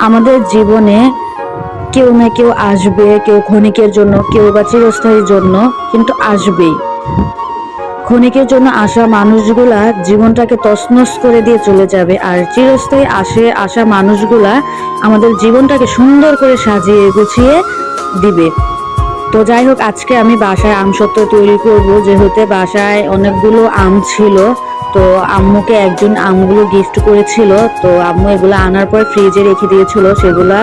আমাদের জীবনে কেউ না কেউ আসবে, কেউ ক্ষণিকের জন্য, কেউ বা চিরস্থায়ীর জন্য, কিন্তু আসবেই। ক্ষণিকের জন্য আসা মানুষগুলা জীবনটাকে তছনছ করে দিয়ে চলে যাবে, আর চিরস্থায়ী আসা মানুষগুলা আমাদের জীবনটাকে সুন্দর করে সাজিয়ে গুছিয়ে দিবে। তো যাই হোক, আজকে আমি বাসায় আমসত্ত্ব তৈরি করব, যেহেতু বাসায় অনেকগুলো আম ছিল। তো আম্মুকে একজন আমগুলো গিফট করেছিল, তো আম্মু এগুলো আনার পর ফ্রিজে রেখে দিয়েছিল। সেগুলা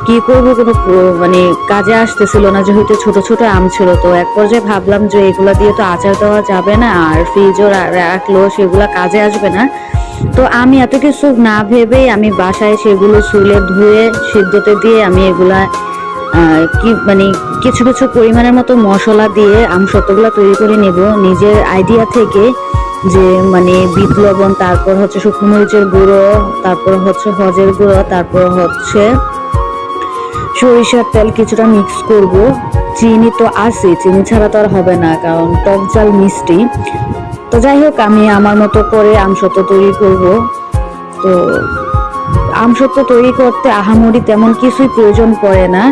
কি করবো কোনো মানে কাজে আসতেছিল না, যেহেতু ছোট ছোট আম ছিল। তো এক পর্যায়ে ভাবলাম যে এগুলা দিয়ে তো আচার দেওয়া যাবে না, আর ফ্রিজও রাখলেও সেগুলা কাজে আসবে না। তো আমি এত কিছু না ভেবেই আমি বাসায় সেগুলো চুলে ধুয়ে সিদ্ধতে দিয়ে আমি এগুলা কি মানে কিছু কিছু পরিমাণের মতো মশলা দিয়ে আমসত্ত্বগুলো তৈরি করে নেব নিজের আইডিয়া থেকে। যে মানে বিট লবণ, তারপর হচ্ছে শুকনো মরিচের গুঁড়ো, তারপর হচ্ছে হজের গুঁড়ো, তারপর হচ্ছে সরিষার তেল কিছুটা মিক্স করব। চিনি তো আছে, চিনি ছাড়া তো আর হবে না, কারণ টক ঝাল মিষ্টি। তো যাই হোক, আমি আমার মতো করে আমসত্ত্ব তৈরি করব। তো আমসত্ত্ব তৈরি করতে আহামরি তেমন কিছুই প্রয়োজন পড়ে না,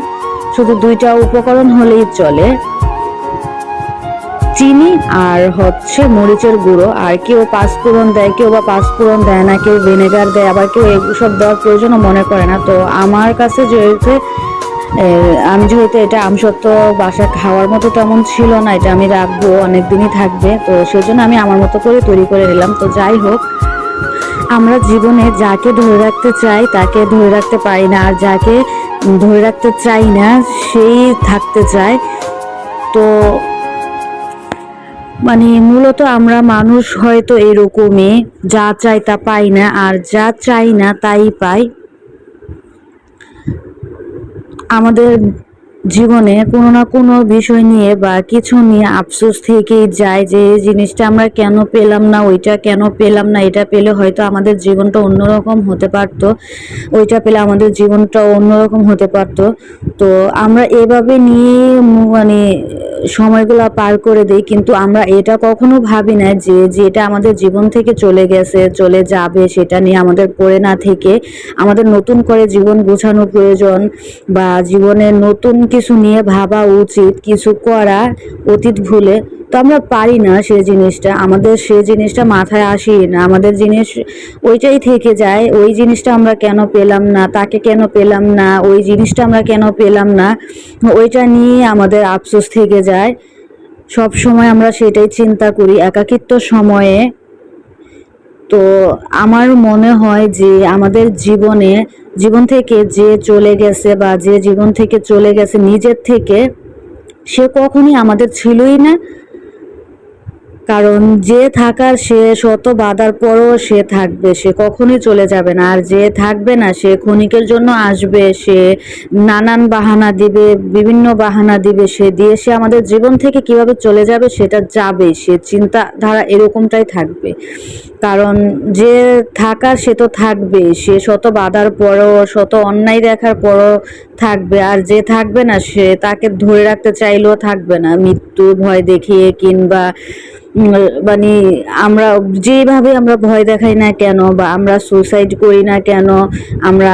শুধু দুইটা উপকরণ হলেই চলে, চিনি আর হচ্ছে মরিচের গুঁড়ো। আর কেউ পাঁচফোড়ন দেয়, কেউ বা পাঁচফোড়ন দেয় না, কেউ ভিনেগার দেয়, আবার কেউ এসব দেওয়ার প্রয়োজনও মনে করে না। তো আমার কাছে যেহেতু এটা আমসত্ত্ব বাসা খাওয়ার মতো তেমন ছিল না, এটা আমি রাখবো, অনেকদিনই থাকবে, তো সেই জন্য আমি আমার মতো করে তৈরি করে নিলাম। তো যাই হোক, আমরা জীবনে যাকে ধরে রাখতে চাই তাকে ধরে রাখতে পারি না, আর যাকে ধরে রাখতে চাই না সেই থাকতে চায়। তো মানে মূলত আমরা মানুষ হয়তো এরকমই, যা চাই তা পাই না, আর যা চাই না তাই পাই। আমাদের জীবনে কোনো না কোনো বিষয় নিয়ে বা কিছু নিয়ে আফসোস থেকেই যায়, যে এই জিনিসটা আমরা কেন পেলাম না, ওইটা কেন পেলাম না, এটা পেলে হয়তো আমাদের জীবনটা অন্যরকম হতে পারতো, ওইটা পেলে আমাদের জীবনটা অন্যরকম হতে পারতো। তো আমরা এভাবে নিয়ে মানে সময়গুলো পার করে দিই, কিন্তু আমরা এটা কখনো ভাবি না যে যেটা আমাদের জীবন থেকে চলে গেছে, চলে যাবে, সেটা নিয়ে আমাদের পড়ে না থেকে আমাদের নতুন করে জীবন গোছানো প্রয়োজন, বা জীবনে নতুন কিছু নিয়ে ভাবা উচিত, কিছু করা, অতীত ভুলে। তো আমরা পারি না সেই জিনিসটা, আমাদের সেই জিনিসটা মাথায় আসি না, আমাদের জিনিস ওইটাই থেকে যায়। ওই জিনিসটা আমরা কেন পেলাম না, তাকে কেন পেলাম না, ওই জিনিসটা আমরা কেন পেলাম না, ওইটা নিয়ে আমাদের আফসোস থেকে যায়। সব সময় আমরা সেটাই চিন্তা করি একাকিত্ব সময়ে। তো আমার মনে হয় যে আমাদের জীবন থেকে যে চলে গেছে, বা যে জীবন থেকে চলে গেছে নিজের থেকে, সে কখনই আমাদের ছিলই না। কারণ যে থাকার সে শত বাধার পরও সে থাকবে, সে কখনোই চলে যাবে না। আর যে থাকবে না সে ক্ষণিকের জন্য আসবে, সে নানান বাহানা দিবে, বিভিন্ন বাহানা দিবে, সে দিয়ে সে আমাদের জীবন থেকে কিভাবে চলে যাবে সেটা যাবে, সে চিন্তাধারা এরকমটাই থাকবে। কারণ যে থাকার সে তো থাকবে, সে শত বাধার পরও, শত অন্যায় দেখার পরও থাকবে। আর যে থাকবে না সে তাকে ধরে রাখতে চাইলেও থাকবে না, মৃত্যু ভয় দেখিয়ে কিংবা মানে আমরা যেভাবে আমরা ভয় দেখাই না কেন, বা আমরা সুসাইড করি না কেন, আমরা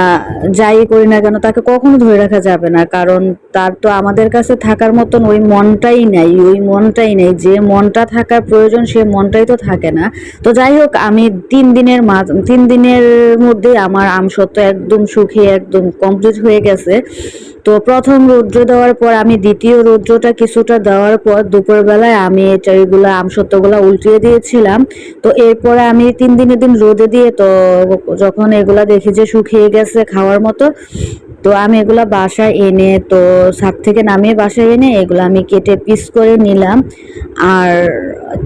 যাই করি না কেন, তাকে কখনো ধরে রাখা যাবে না। কারণ তার তো আমাদের কাছে থাকার মতন ওই মনটাই নাই, ওই মনটাই নেই, যে মনটা থাকার প্রয়োজন সে মনটাই তো থাকে না। তো যাই হোক, আমি 3 দিনের মধ্যে আমার আমসত্ত্ব একদম শুকিয়ে একদম কমপ্লিট হয়ে গেছে। তো প্রথম রৌদ্র দেওয়ার পর আমি দ্বিতীয় রৌদ্রটা কিছুটা দেওয়ার পর দুপুরবেলায় আমি এগুলা আমসত্ত্বগুলা উল্টিয়ে দিয়েছিলাম। তো এরপরে আমি 3 দিন রোদে দিয়ে, তো যখন এগুলা দেখি যে শুকিয়ে গেছে খাওয়ার মতো, তো আমি এগুলা বাসায় এনে, তো ছাদ থেকে নামিয়ে বাসায় এনে এগুলা আমি কেটে পিস করে নিলাম। আর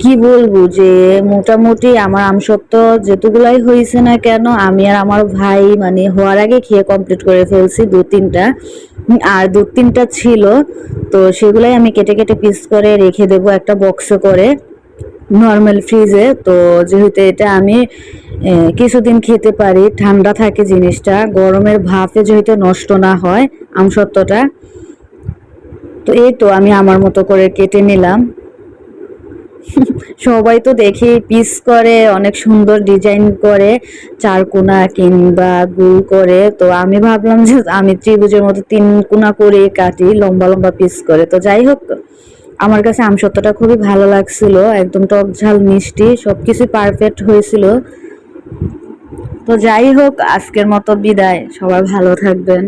কি বলবো, যে মোটামুটি আমার আমসত্ত্ব যেটুকুলাই হয়েছে না কেন, আমি আর আমার ভাই মানে হওয়ার আগে খেয়ে কমপ্লিট করে ফেলছি 2-3টা, আর 2-3টা ছিল। তো সেগুলাই আমি কেটে কেটে পিস করে রেখে দেবো একটা বক্সে করে নর্মাল ফ্রিজে। তো যেহেতু এটা আমি কিছুদিন খেতে পারি, ঠান্ডা থাকে জিনিসটা, গরমের ভাপে যেহেতু নষ্ট না হয় আমসত্ত্বটা। তো এই তো আমি আমার মতো করে কেটে নিলাম। সবাই তো দেখি পিস করে অনেক সুন্দর ডিজাইন করে, চারকোনা কিংবা গোল করে। তো আমি ভাবলাম যে আমি ত্রিভুজের মতো 3 কোনা করে কাটি, লম্বা লম্বা পিস করে। তো যাই হোক, আমার কাছে আমসত্ত্বটা খুবই ভালো লাগছিল, একদম টক ঝাল মিষ্টি সবকিছু পারফেক্ট হয়েছিল। তো যাই হোক, আজকের মতো বিদায়, সবাই ভালো থাকবেন।